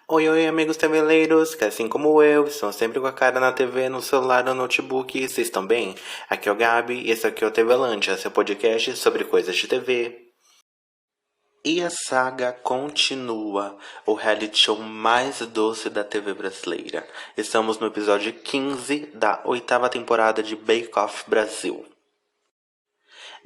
Oi, oi, amigos tabeleiros, que assim como eu, estão sempre com a cara na TV, no celular ou no notebook. Vocês estão bem? Aqui é o Gabi e esse aqui é o TVlândia, seu podcast sobre coisas de TV. E a saga continua, o reality show mais doce da TV brasileira. Estamos no episódio 15 da oitava temporada de Bake Off Brasil.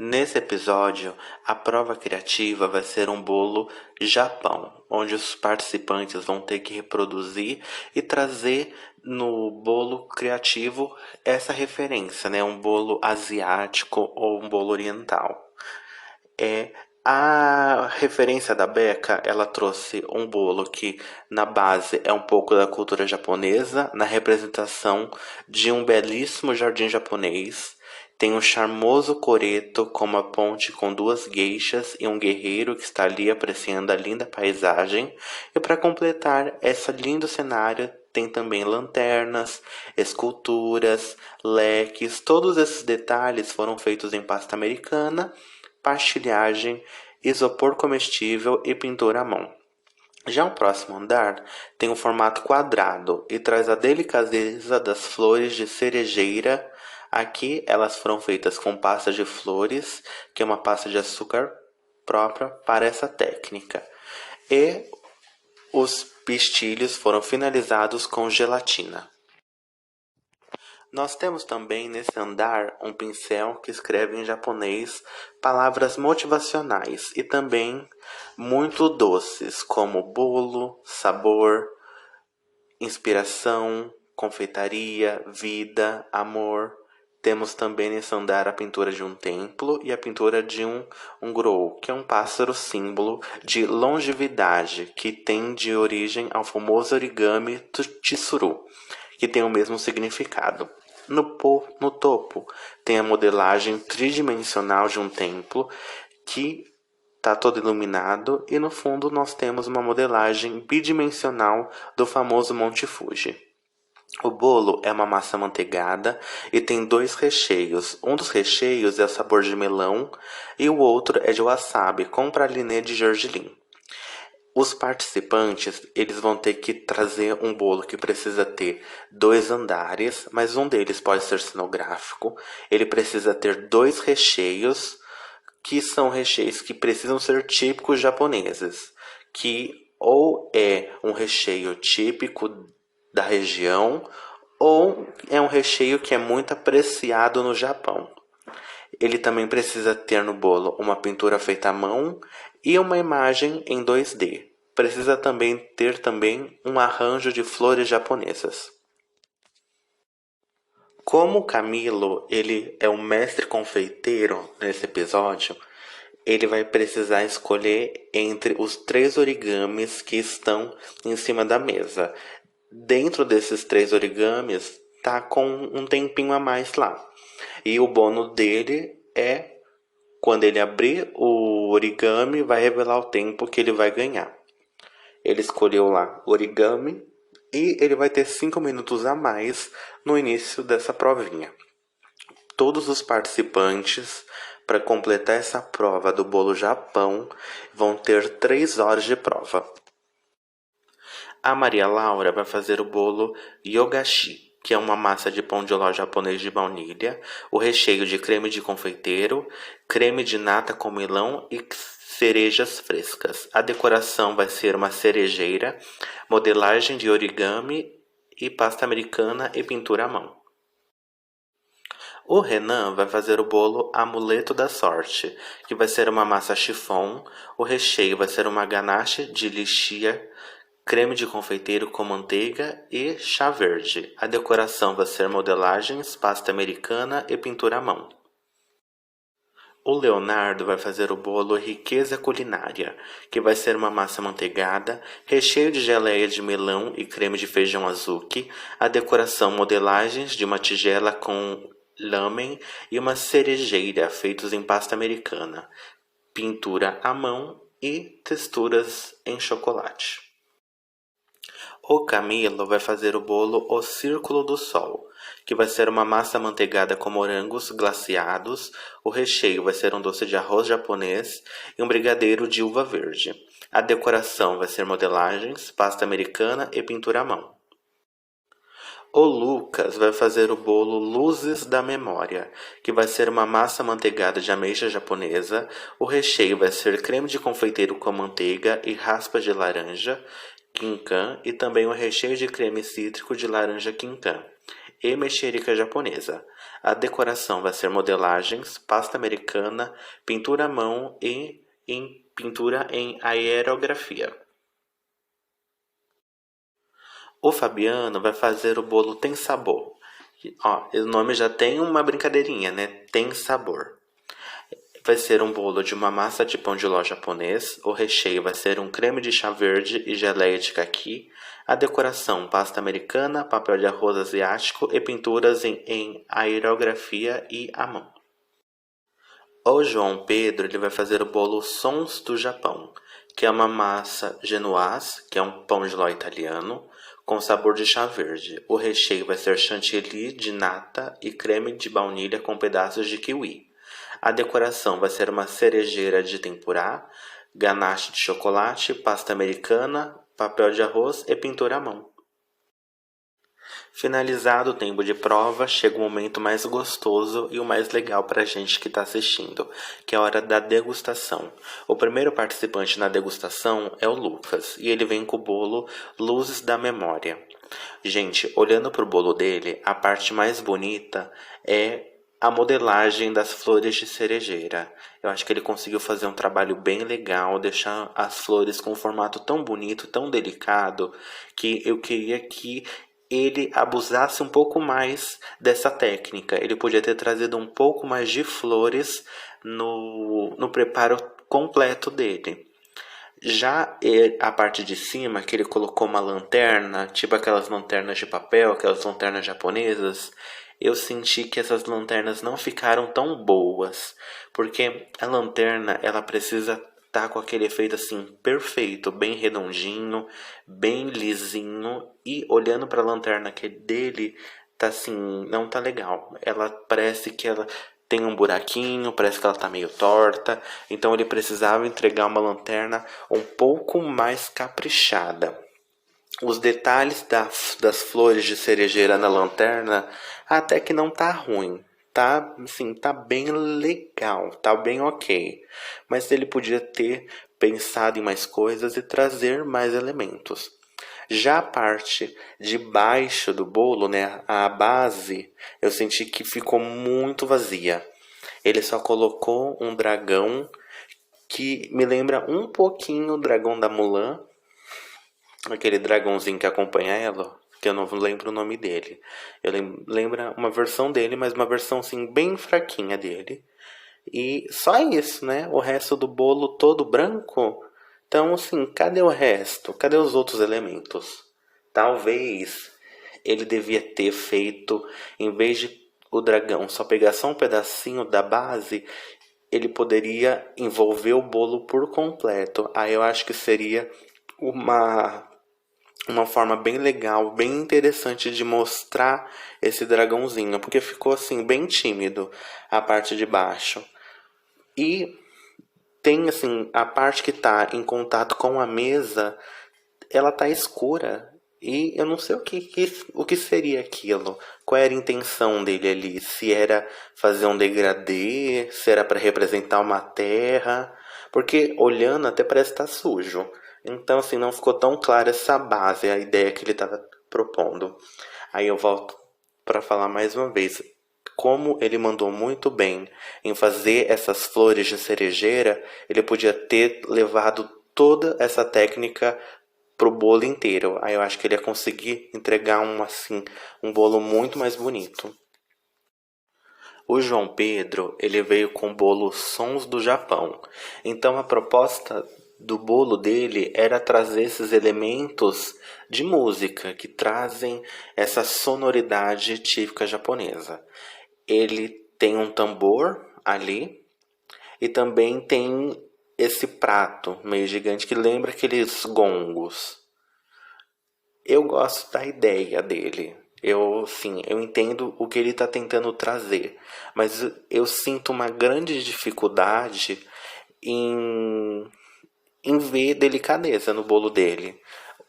Nesse episódio, a prova criativa vai ser um bolo Japão, onde os participantes vão ter que reproduzir e trazer no bolo criativo essa referência, né? Um bolo asiático ou um bolo oriental. A referência da Becca, ela trouxe um bolo que na base é um pouco da cultura japonesa, na representação de um belíssimo jardim japonês. Tem um charmoso coreto com uma ponte com duas geishas e um guerreiro que está ali apreciando a linda paisagem. E para completar esse lindo cenário, tem também lanternas, esculturas, leques. Todos esses detalhes foram feitos em pasta americana, pastilhagem, isopor comestível e pintura à mão. Já o próximo andar tem um formato quadrado e traz a delicadeza das flores de cerejeira. Aqui elas foram feitas com pasta de flores, que é uma pasta de açúcar própria para essa técnica. E os pistilhos foram finalizados com gelatina. Nós temos também nesse andar um pincel que escreve em japonês palavras motivacionais e também muito doces, como bolo, sabor, inspiração, confeitaria, vida, amor. Temos também nesse andar a pintura de um templo e a pintura de um grou, que é um pássaro símbolo de longevidade, que tem de origem ao famoso origami tsuru, que tem o mesmo significado. No topo tem a modelagem tridimensional de um templo que está todo iluminado, e no fundo nós temos uma modelagem bidimensional do famoso Monte Fuji. O bolo é uma massa amanteigada e tem dois recheios. Um dos recheios é o sabor de melão e o outro é de wasabi com pralinê de gergelim. Os participantes, eles vão ter que trazer um bolo que precisa ter dois andares, mas um deles pode ser cenográfico. Ele precisa ter dois recheios, que são recheios que precisam ser típicos japoneses, que ou é um recheio típico da região, ou é um recheio que é muito apreciado no Japão. Ele também precisa ter no bolo uma pintura feita à mão e uma imagem em 2D. Precisa também ter um arranjo de flores japonesas. Como o Camilo ele é um mestre confeiteiro nesse episódio, ele vai precisar escolher entre os 3 origamis que estão em cima da mesa. Dentro desses 3 origamis tá com um tempinho a mais lá. E o bônus dele é quando ele abrir o origami, vai revelar o tempo que ele vai ganhar. Ele escolheu lá origami e ele vai ter 5 minutos a mais no início dessa provinha. Todos os participantes, para completar essa prova do bolo Japão, vão ter 3 horas de prova. A Maria Laura vai fazer o bolo Yogashi, que é uma massa de pão de ló japonês de baunilha, o recheio de creme de confeiteiro, creme de nata com melão e cerejas frescas. A decoração vai ser uma cerejeira, modelagem de origami e pasta americana e pintura à mão. O Renan vai fazer o bolo Amuleto da Sorte, que vai ser uma massa chiffon, o recheio vai ser uma ganache de lichia, creme de confeiteiro com manteiga e chá verde. A decoração vai ser modelagens, pasta americana e pintura à mão. O Leonardo vai fazer o bolo Riqueza Culinária, que vai ser uma massa manteigada, recheio de geleia de melão e creme de feijão azuki. A decoração modelagens de uma tigela com lamen e uma cerejeira feitos em pasta americana, pintura à mão e texturas em chocolate. O Camilo vai fazer o bolo O Círculo do Sol, que vai ser uma massa amanteigada com morangos glaciados. O recheio vai ser um doce de arroz japonês e um brigadeiro de uva verde. A decoração vai ser modelagens, pasta americana e pintura à mão. O Lucas vai fazer o bolo Luzes da Memória, que vai ser uma massa amanteigada de ameixa japonesa. O recheio vai ser creme de confeiteiro com manteiga e raspa de laranja, quincan, e também o recheio de creme cítrico de laranja quincan e mexerica japonesa. A decoração vai ser modelagens, pasta americana, pintura à mão e pintura em aerografia. O Fabiano vai fazer o bolo Tem Sabor. Ó, o nome já tem uma brincadeirinha, né? Tem sabor. Vai ser um bolo de uma massa de pão de ló japonês. O recheio vai ser um creme de chá verde e geleia de caqui. A decoração, pasta americana, papel de arroz asiático e pinturas em aerografia e à mão. O João Pedro ele vai fazer o bolo Sons do Japão, que é uma massa genoise, que é um pão de ló italiano, com sabor de chá verde. O recheio vai ser chantilly de nata e creme de baunilha com pedaços de kiwi. A decoração vai ser uma cerejeira de tempurá, ganache de chocolate, pasta americana, papel de arroz e pintura à mão. Finalizado o tempo de prova, chega o momento mais gostoso e o mais legal para a gente que está assistindo, que é a hora da degustação. O primeiro participante na degustação é o Lucas, e ele vem com o bolo Luzes da Memória. Gente, olhando para o bolo dele, a parte mais bonita é a modelagem das flores de cerejeira. Eu acho que ele conseguiu fazer um trabalho bem legal, deixar as flores com um formato tão bonito, tão delicado, que eu queria que ele abusasse um pouco mais dessa técnica. Ele podia ter trazido um pouco mais de flores no preparo completo dele. Já a parte de cima, que ele colocou uma lanterna, tipo aquelas lanternas de papel, aquelas lanternas japonesas, eu senti que essas lanternas não ficaram tão boas, porque a lanterna ela precisa estar com aquele efeito assim perfeito, bem redondinho, bem lisinho, e olhando para a lanterna que é dele, tá assim, não tá legal. Ela parece que ela tem um buraquinho, parece que ela tá meio torta, então ele precisava entregar uma lanterna um pouco mais caprichada. Os detalhes das flores de cerejeira na lanterna até que não tá ruim. Tá, assim, tá bem legal, tá bem ok. Mas ele podia ter pensado em mais coisas e trazer mais elementos. Já a parte de baixo do bolo, né, a base, eu senti que ficou muito vazia. Ele só colocou um dragão que me lembra um pouquinho o dragão da Mulan, aquele dragãozinho que acompanha ela, que eu não lembro o nome dele. Eu lembra uma versão dele, mas uma versão assim bem fraquinha dele. E só isso, né? O resto do bolo todo branco. Então, assim, cadê o resto? Cadê os outros elementos? Talvez ele devia ter feito, em vez de o dragão só pegar só um pedacinho da base, ele poderia envolver o bolo por completo. Aí eu acho que seria uma forma bem legal, bem interessante de mostrar esse dragãozinho, porque ficou assim bem tímido a parte de baixo. E tem assim a parte que tá em contato com a mesa, ela tá escura. E eu não sei o que seria aquilo. Qual era a intenção dele ali? Se era fazer um degradê, se era para representar uma terra. Porque olhando até parece estar sujo. Então assim, não ficou tão clara essa base, a ideia que ele estava propondo. Aí eu volto para falar mais uma vez. Como ele mandou muito bem em fazer essas flores de cerejeira, ele podia ter levado toda essa técnica pro bolo inteiro. Aí eu acho que ele ia conseguir entregar um bolo muito mais bonito. O João Pedro, ele veio com o bolo Sons do Japão. Então a proposta do bolo dele era trazer esses elementos de música que trazem essa sonoridade típica japonesa. Ele tem um tambor ali e também tem esse prato meio gigante que lembra aqueles gongos. Eu gosto da ideia dele, Eu entendo o que ele está tentando trazer, mas eu sinto uma grande dificuldade em, em ver delicadeza no bolo dele.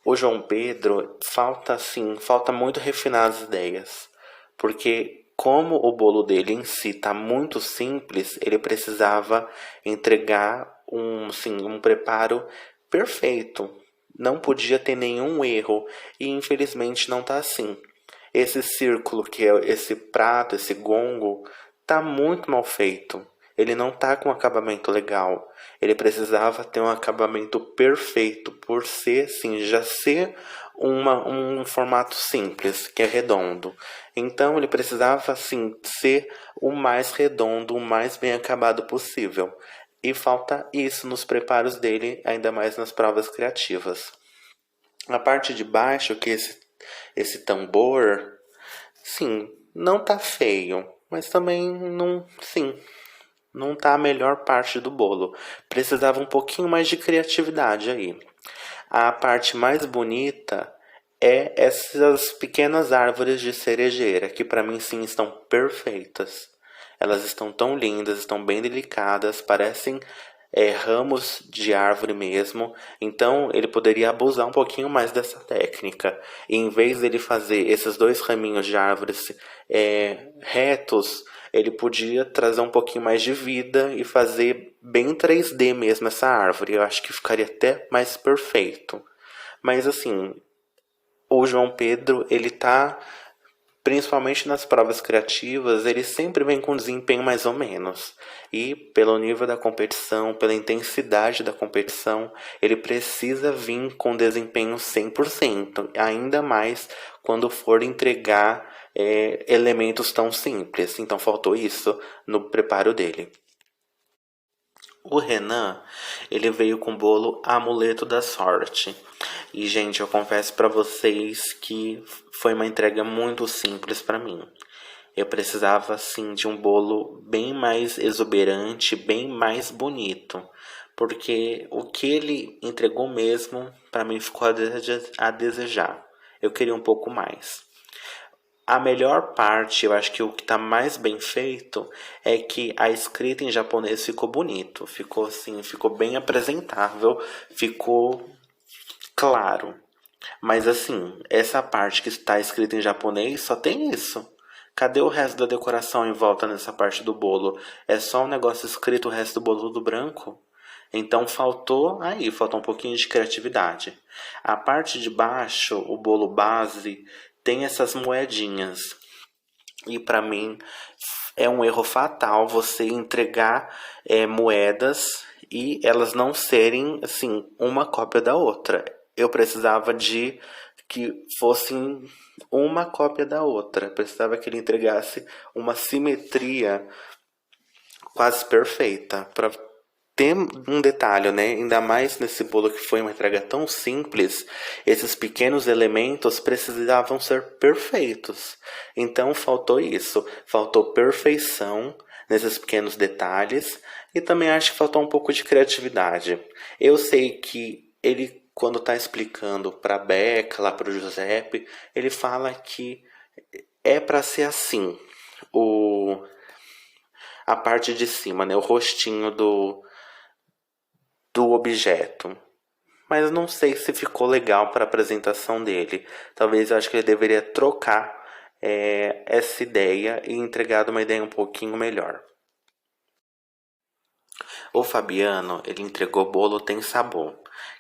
O João Pedro falta muito refinar as ideias, porque como o bolo dele em si está muito simples, ele precisava entregar um preparo perfeito. Não podia ter nenhum erro e infelizmente não está assim. Esse círculo que é esse prato, esse gongo, tá muito mal feito. Ele não tá com um acabamento legal. Ele precisava ter um acabamento perfeito por ser, sim, já ser um formato simples, que é redondo. Então ele precisava, assim, ser o mais redondo, o mais bem acabado possível. E falta isso nos preparos dele, ainda mais nas provas criativas. A parte de baixo, que é esse tambor, sim, não tá feio, mas também não, sim, não tá a melhor parte do bolo. Precisava um pouquinho mais de criatividade aí. A parte mais bonita é essas pequenas árvores de cerejeira, que para mim sim estão perfeitas. Elas estão tão lindas, estão bem delicadas, parecem ramos de árvore mesmo. Então ele poderia abusar um pouquinho mais dessa técnica. E em vez dele fazer esses dois raminhos de árvores retos, ele podia trazer um pouquinho mais de vida e fazer bem 3D mesmo essa árvore. Eu acho que ficaria até mais perfeito. Mas assim, o João Pedro, ele tá, principalmente nas provas criativas, ele sempre vem com um desempenho mais ou menos. E pelo nível da competição, pela intensidade da competição, ele precisa vir com desempenho 100%, ainda mais quando for entregar elementos tão simples. Então faltou isso no preparo dele. O Renan, ele veio com o bolo Amuleto da Sorte. E, gente, eu confesso pra vocês que foi uma entrega muito simples pra mim. Eu precisava, assim, de um bolo bem mais exuberante, bem mais bonito. Porque o que ele entregou mesmo, pra mim, ficou a desejar. Eu queria um pouco mais. A melhor parte, eu acho que o que está mais bem feito é que a escrita em japonês ficou bonito, ficou assim, ficou bem apresentável, ficou claro. Mas assim, essa parte que está escrita em japonês só tem isso. Cadê o resto da decoração em volta nessa parte do bolo? É só um negócio escrito, o resto do bolo tudo branco? Então faltou um pouquinho de criatividade. A parte de baixo, o bolo base, tem essas moedinhas. E para mim é um erro fatal você entregar moedas e elas não serem assim uma cópia da outra. Eu precisava de que fossem uma cópia da outra. Eu precisava que ele entregasse uma simetria quase perfeita para ter um detalhe, né? Ainda mais nesse bolo que foi uma entrega tão simples, esses pequenos elementos precisavam ser perfeitos. Então faltou isso, faltou perfeição nesses pequenos detalhes e também acho que faltou um pouco de criatividade. Eu sei que ele, quando está explicando para a Beca, lá para o Giuseppe, ele fala que é para ser assim, o a parte de cima, né, o rostinho do objeto. Mas não sei se ficou legal para a apresentação dele. Talvez eu acho que ele deveria trocar essa ideia e entregar uma ideia um pouquinho melhor. O Fabiano, ele entregou bolo tem sabor,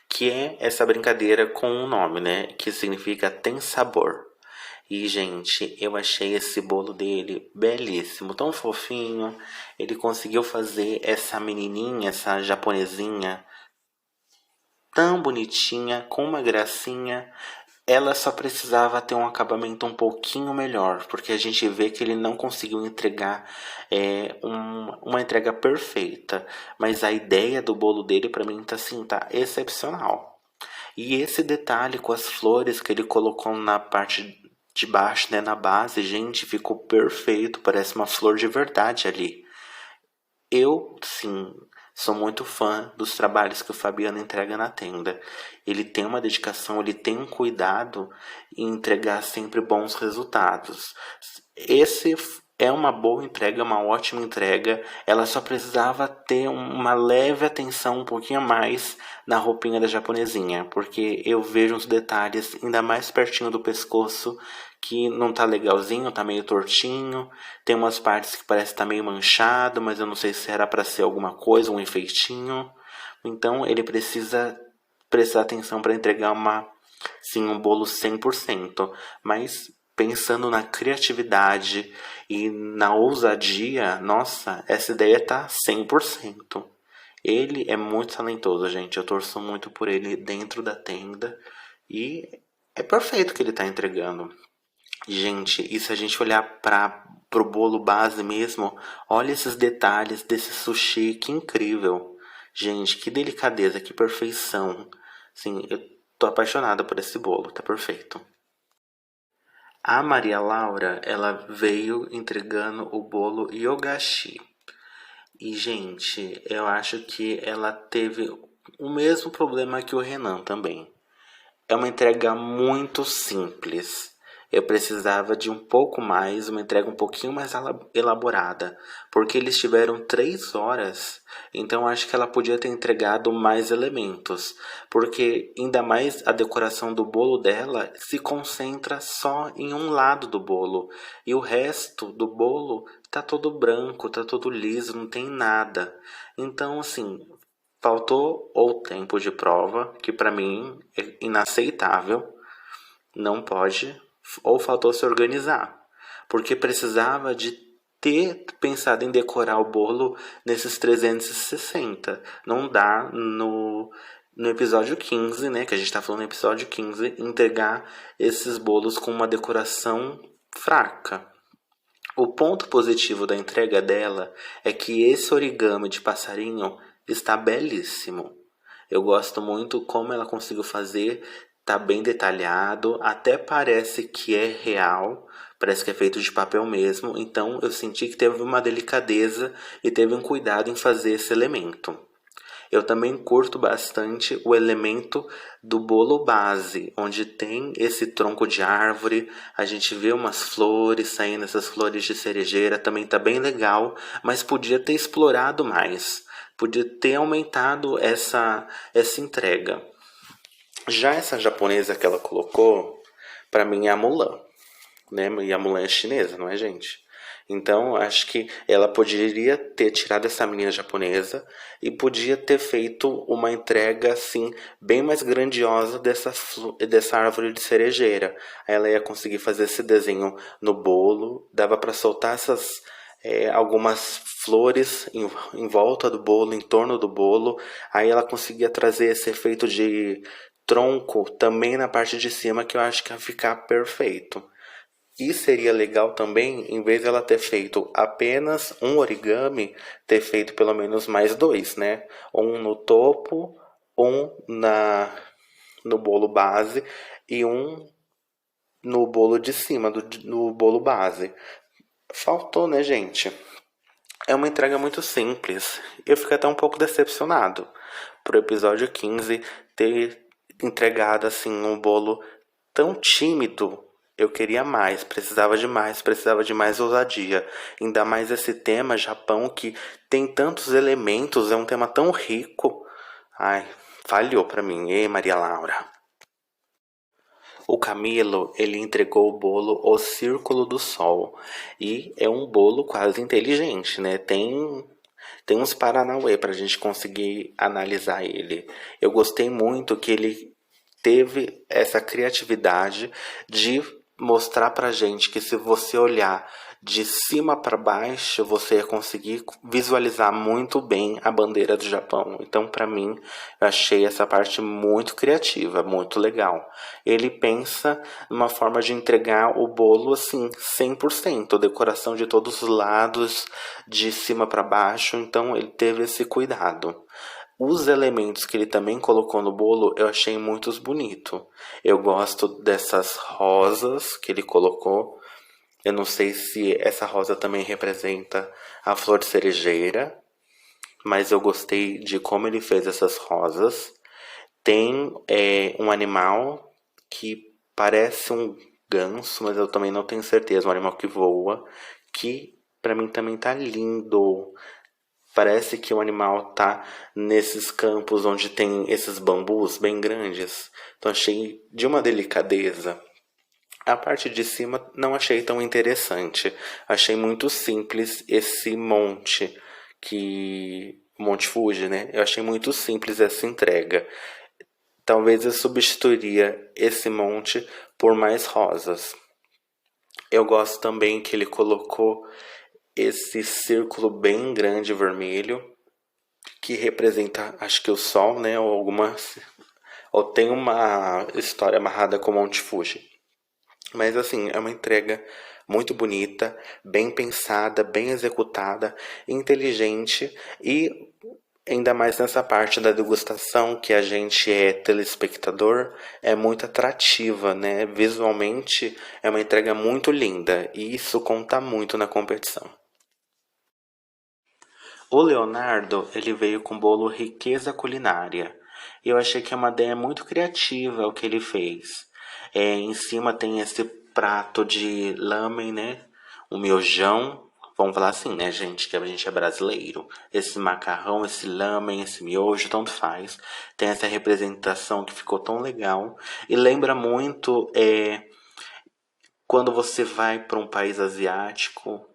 que é essa brincadeira com o nome, né? Que significa tem sabor. E, gente, eu achei esse bolo dele belíssimo, tão fofinho. Ele conseguiu fazer essa menininha, essa japonesinha, tão bonitinha, com uma gracinha. Ela só precisava ter um acabamento um pouquinho melhor, porque a gente vê que ele não conseguiu entregar uma entrega perfeita. Mas a ideia do bolo dele, pra mim, tá assim, tá excepcional. E esse detalhe com as flores que ele colocou na parte de baixo, né, na base, gente, ficou perfeito. Parece uma flor de verdade ali. Eu, sim, Sou muito fã dos trabalhos que o Fabiano entrega na tenda. Ele tem uma dedicação, ele tem um cuidado em entregar sempre bons resultados. Esse é uma boa entrega, uma ótima entrega. Ela só precisava ter uma leve atenção, um pouquinho a mais na roupinha da japonesinha, porque eu vejo uns detalhes ainda mais pertinho do pescoço que não tá legalzinho, tá meio tortinho. Tem umas partes que parece estar meio manchado, mas eu não sei se era para ser alguma coisa, um efeitinho. Então ele precisa prestar atenção para entregar sim, um bolo 100%, mas pensando na criatividade e na ousadia, nossa, essa ideia tá 100%. Ele é muito talentoso, gente. Eu torço muito por ele dentro da tenda e é perfeito o que ele tá entregando. Gente, e se a gente olhar para pro bolo base mesmo, olha esses detalhes desse sushi, que incrível. Gente, que delicadeza, que perfeição. Sim, eu tô apaixonada por esse bolo, tá perfeito. A Maria Laura, ela veio entregando o bolo Yogashi. E, gente, eu acho que ela teve o mesmo problema que o Renan também. É uma entrega muito simples. Eu precisava de um pouco mais, uma entrega um pouquinho mais elaborada, porque eles tiveram 3 horas, então acho que ela podia ter entregado mais elementos, porque ainda mais a decoração do bolo dela se concentra só em um lado do bolo, e o resto do bolo tá todo branco, tá todo liso, não tem nada. Então, assim, faltou ou tempo de prova, que para mim é inaceitável, não pode, ou faltou se organizar, porque precisava de ter pensado em decorar o bolo nesses 360. Não dá no episódio 15, né, que a gente tá falando no episódio 15, entregar esses bolos com uma decoração fraca. O ponto positivo da entrega dela é que esse origami de passarinho está belíssimo. Eu gosto muito como ela conseguiu fazer, tá bem detalhado, até parece que é real, parece que é feito de papel mesmo, então eu senti que teve uma delicadeza e teve um cuidado em fazer esse elemento. Eu também curto bastante o elemento do bolo base, onde tem esse tronco de árvore, a gente vê umas flores saindo, essas flores de cerejeira, também tá bem legal, mas podia ter explorado mais, podia ter aumentado essa entrega. Já essa japonesa que ela colocou, para mim é a Mulan, né? E a Mulan é chinesa, não é, gente? Então, acho que ela poderia ter tirado essa menina japonesa e podia ter feito uma entrega assim bem mais grandiosa dessa árvore de cerejeira. Aí ela ia conseguir fazer esse desenho no bolo, dava para soltar algumas flores em volta do bolo, em torno do bolo. Aí ela conseguia trazer esse efeito de tronco também na parte de cima, que eu acho que ia ficar perfeito. E seria legal também, em vez de ela ter feito apenas um origami, ter feito pelo menos mais dois, né? Um no topo, um no bolo base e um no bolo de cima, no bolo base. Faltou, né, gente? É uma entrega muito simples. Eu fiquei até um pouco decepcionado pro episódio 15 ter entregado assim um bolo tão tímido. Eu queria mais, precisava de mais ousadia. Ainda mais esse tema Japão que tem tantos elementos, é um tema tão rico. Ai, falhou pra mim. Ei, Maria Laura. O Camilo, ele entregou o bolo O Círculo do Sol. E é um bolo quase inteligente, né? Tem uns paranauê pra gente conseguir analisar ele. Eu gostei muito que ele teve essa criatividade de mostrar pra gente que se você olhar de cima para baixo, você ia conseguir visualizar muito bem a bandeira do Japão. Então, para mim, eu achei essa parte muito criativa, muito legal. Ele pensa numa forma de entregar o bolo assim, 100%, decoração de todos os lados, de cima para baixo, então ele teve esse cuidado. Os elementos que ele também colocou no bolo eu achei muito bonito. Eu gosto dessas rosas que ele colocou. Eu não sei se essa rosa também representa a flor de cerejeira. mas eu gostei de como ele fez essas rosas. Tem um animal que parece um ganso, mas eu também não tenho certeza, um animal que voa, que pra mim também tá lindo. Parece que o animal tá nesses campos onde tem esses bambus bem grandes. Então achei de uma delicadeza. A parte de cima não achei tão interessante. Achei muito simples esse monte que Monte Fuji, né? Eu achei muito simples essa entrega. Talvez eu substituiria esse monte por mais rosas. Eu gosto também que ele colocou esse círculo bem grande vermelho que representa, acho que o sol, né, ou tem uma história amarrada com Monte Fuji. Mas assim, é uma entrega muito bonita, bem pensada, bem executada, inteligente e ainda mais nessa parte da degustação que a gente é telespectador, é muito atrativa, né? Visualmente é uma entrega muito linda e isso conta muito na competição. O Leonardo, ele veio com o bolo Riqueza Culinária. Eu achei que é uma ideia muito criativa o que ele fez. Em cima tem esse prato de lamen, né? Um miojão. Vamos falar assim, né, gente? Que a gente é brasileiro. Esse macarrão, esse lamen, esse miojo, tanto faz. Tem essa representação que ficou tão legal. E lembra muito quando você vai para um país asiático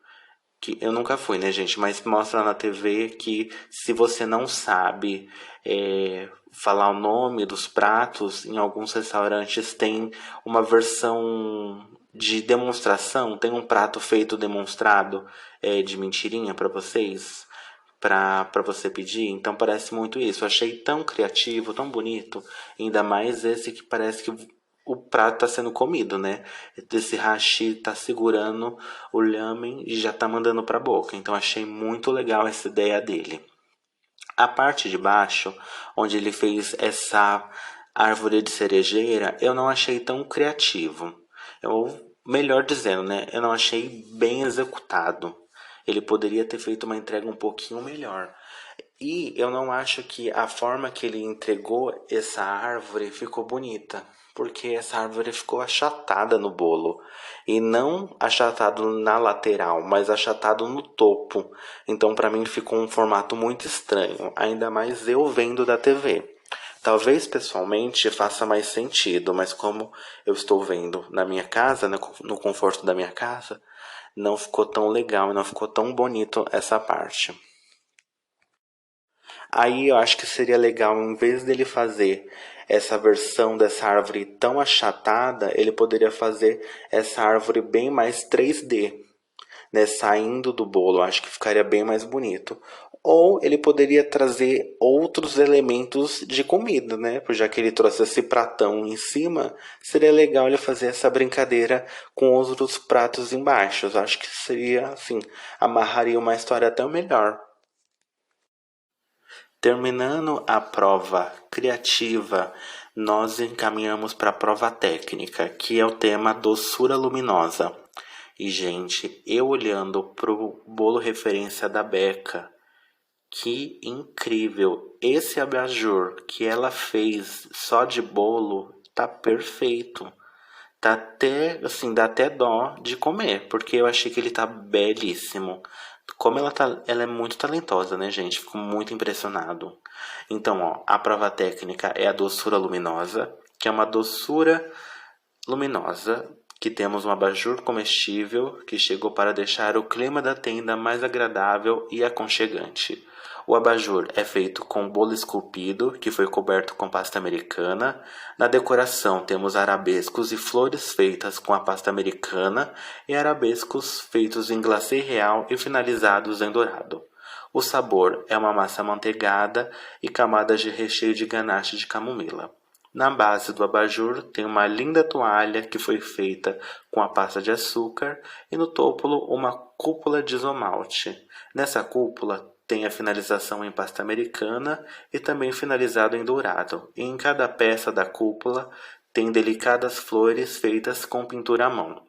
que eu nunca fui, né, gente? Mas mostra na TV que se você não sabe falar o nome dos pratos, em alguns restaurantes tem uma versão de demonstração, tem um prato feito demonstrado de mentirinha para vocês. Para você pedir, então parece muito isso. Eu achei tão criativo, tão bonito, ainda mais esse que parece que o prato tá sendo comido, né? Esse hashi tá segurando o lamen e já tá mandando pra boca. Então achei muito legal essa ideia dele. A parte de baixo, onde ele fez essa árvore de cerejeira, eu não achei tão criativo. Melhor dizendo, né? Eu não achei bem executado. Ele poderia ter feito uma entrega um pouquinho melhor. E eu não acho que a forma que ele entregou essa árvore ficou bonita, porque essa árvore ficou achatada no bolo. E não achatado na lateral, mas achatado no topo. Então, para mim, ficou um formato muito estranho, ainda mais eu vendo da TV. Talvez pessoalmente faça mais sentido, mas como eu estou vendo na minha casa, no conforto da minha casa, não ficou tão legal e não ficou tão bonito essa parte. Aí eu acho que seria legal, em vez dele fazer essa versão dessa árvore tão achatada, ele poderia fazer essa árvore bem mais 3D, né, saindo do bolo. Eu acho que ficaria bem mais bonito. Ou ele poderia trazer outros elementos de comida, né? Já que ele trouxe esse pratão em cima, seria legal ele fazer essa brincadeira com outros pratos embaixo. Eu acho que seria assim, amarraria uma história até melhor. Terminando a prova criativa, nós encaminhamos para a prova técnica, que é o tema doçura luminosa. E, gente, eu olhando pro bolo referência da Beca, que incrível! Esse abajur que ela fez só de bolo tá perfeito. Tá até, assim, dá até dó de comer, porque eu achei que ele tá belíssimo. Como ela é muito talentosa, né, gente? Fico muito impressionado. Então, ó, a prova técnica é a doçura luminosa, que é uma doçura luminosa, que temos um abajur comestível que chegou para deixar o clima da tenda mais agradável e aconchegante. O abajur é feito com bolo esculpido, que foi coberto com pasta americana. Na decoração temos arabescos e flores feitas com a pasta americana e arabescos feitos em glacê real e finalizados em dourado. O sabor é uma massa amanteigada e camadas de recheio de ganache de camomila. Na base do abajur tem uma linda toalha que foi feita com a pasta de açúcar e no topo uma cúpula de isomalte. Nessa cúpula tem a finalização em pasta americana e também finalizado em dourado. E em cada peça da cúpula tem delicadas flores feitas com pintura à mão.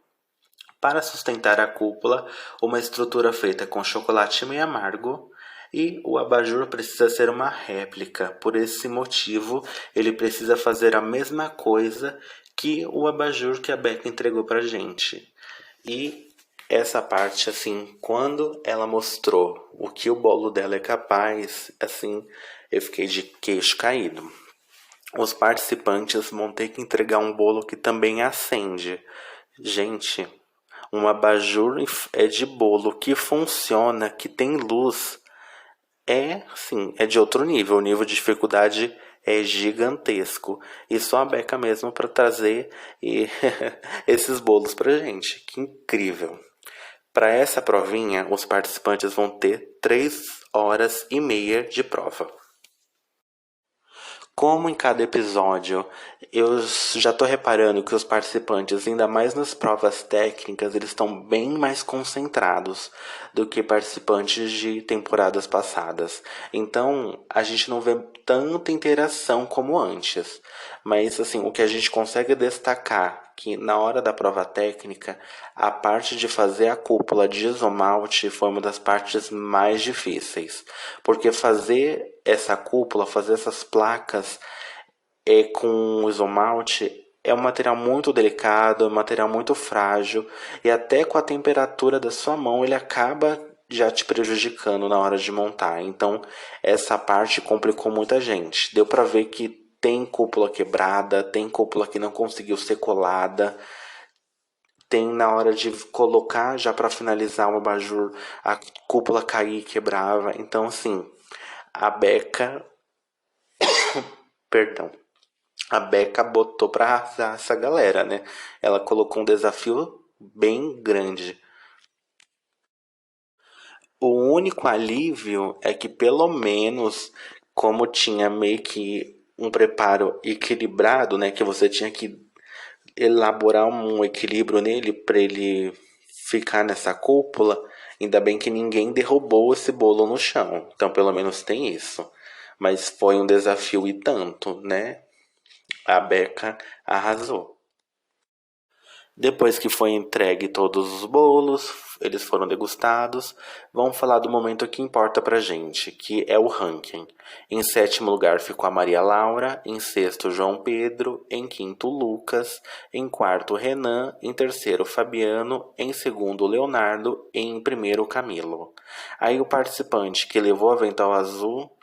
Para sustentar a cúpula, uma estrutura feita com chocolate meio amargo E o abajur precisa ser uma réplica. Por esse motivo, ele precisa fazer a mesma coisa que o abajur que a Becca entregou pra gente. E essa parte, assim, quando ela mostrou o que o bolo dela é capaz, assim, eu fiquei de queixo caído. Os participantes vão ter que entregar um bolo que também acende. Gente, um abajur é de bolo que funciona, que tem luz. É, sim, é de outro nível. O nível de dificuldade é gigantesco. E só a Becca mesmo para trazer esses bolos pra gente. Que incrível. Para essa provinha, os participantes vão ter 3 horas e meia de prova. Como em cada episódio, eu já tô reparando que os participantes, ainda mais nas provas técnicas, eles estão bem mais concentrados do que participantes de temporadas passadas. Então, a gente não vê tanta interação como antes. Mas, assim, o que a gente consegue destacar que na hora da prova técnica, a parte de fazer a cúpula de isomalte foi uma das partes mais difíceis. Porque fazer essa cúpula, fazer essas placas com isomalte é um material muito delicado, é um material muito frágil e até com a temperatura da sua mão ele acaba já te prejudicando na hora de montar. Então essa parte complicou muita gente. Deu para ver que tem cúpula quebrada, tem cúpula que não conseguiu ser colada, tem na hora de colocar já para finalizar o abajur, a cúpula cair e quebrava. Então assim, a Becca, perdão, a Becca botou pra arrasar essa galera, né? Ela colocou um desafio bem grande. O único alívio é que pelo menos, como tinha meio que um preparo equilibrado, né? Que você tinha que elaborar um equilíbrio nele para ele ficar nessa cúpula. Ainda bem que ninguém derrubou esse bolo no chão. Então pelo menos tem isso. Mas foi um desafio e tanto, né? A Becca arrasou. Depois que foi entregue todos os bolos, eles foram degustados, vamos falar do momento que importa pra gente, que é o ranking. Em sétimo lugar ficou a Maria Laura, em sexto João Pedro, em quinto Lucas, em quarto Renan, em terceiro Fabiano, em segundo Leonardo e em primeiro Camilo. Aí o participante que levou o avental azul,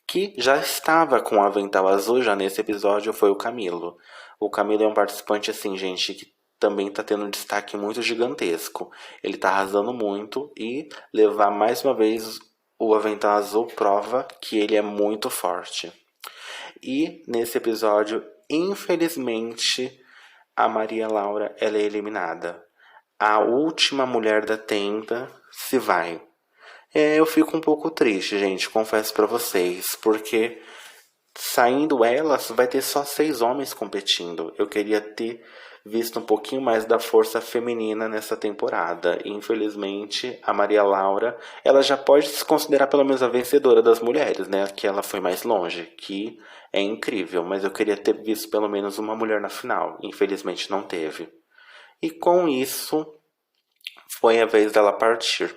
que já estava com o avental azul já nesse episódio, foi o Camilo. O Camilo é um participante assim, gente, que também tá tendo um destaque muito gigantesco. Ele tá arrasando muito e levar mais uma vez o avental azul prova que ele é muito forte. E nesse episódio, infelizmente, a Maria Laura ela é eliminada. A última mulher da tenda se vai. Eu fico um pouco triste, gente, confesso pra vocês, porque saindo elas, vai ter só 6 homens competindo. Eu queria ter visto um pouquinho mais da força feminina nessa temporada. Infelizmente, a Maria Laura, ela já pode se considerar pelo menos a vencedora das mulheres, né? Que ela foi mais longe, que é incrível. Mas eu queria ter visto pelo menos uma mulher na final. Infelizmente não teve. E com isso, foi a vez dela partir.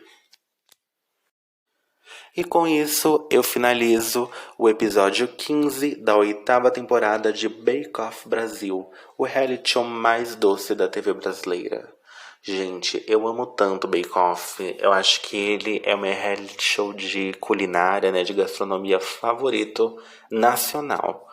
E com isso eu finalizo o episódio 15 da 8ª temporada de Bake Off Brasil, o reality show mais doce da TV brasileira. Gente, eu amo tanto Bake Off, eu acho que ele é o meu reality show de culinária, né, de gastronomia favorito nacional.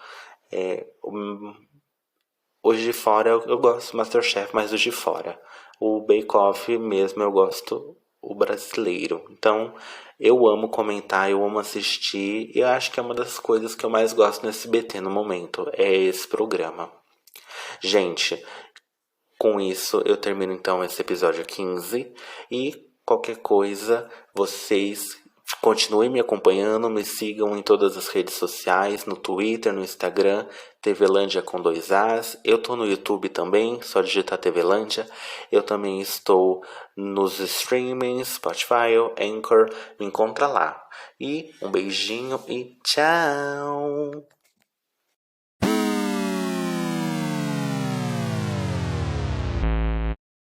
Os de fora eu gosto do Masterchef, mas os de fora. O Bake Off mesmo eu gosto o brasileiro. Então eu amo comentar, eu amo assistir e eu acho que é uma das coisas que eu mais gosto no SBT no momento, é esse programa. Gente, com isso eu termino então esse episódio 15 e qualquer coisa vocês continuem me acompanhando, me sigam em todas as redes sociais, no Twitter, no Instagram, TVlândia com 2 As. Eu tô no YouTube também, só digitar TVlândia. Eu também estou nos streamings, Spotify, Anchor, me encontra lá. E um beijinho e tchau!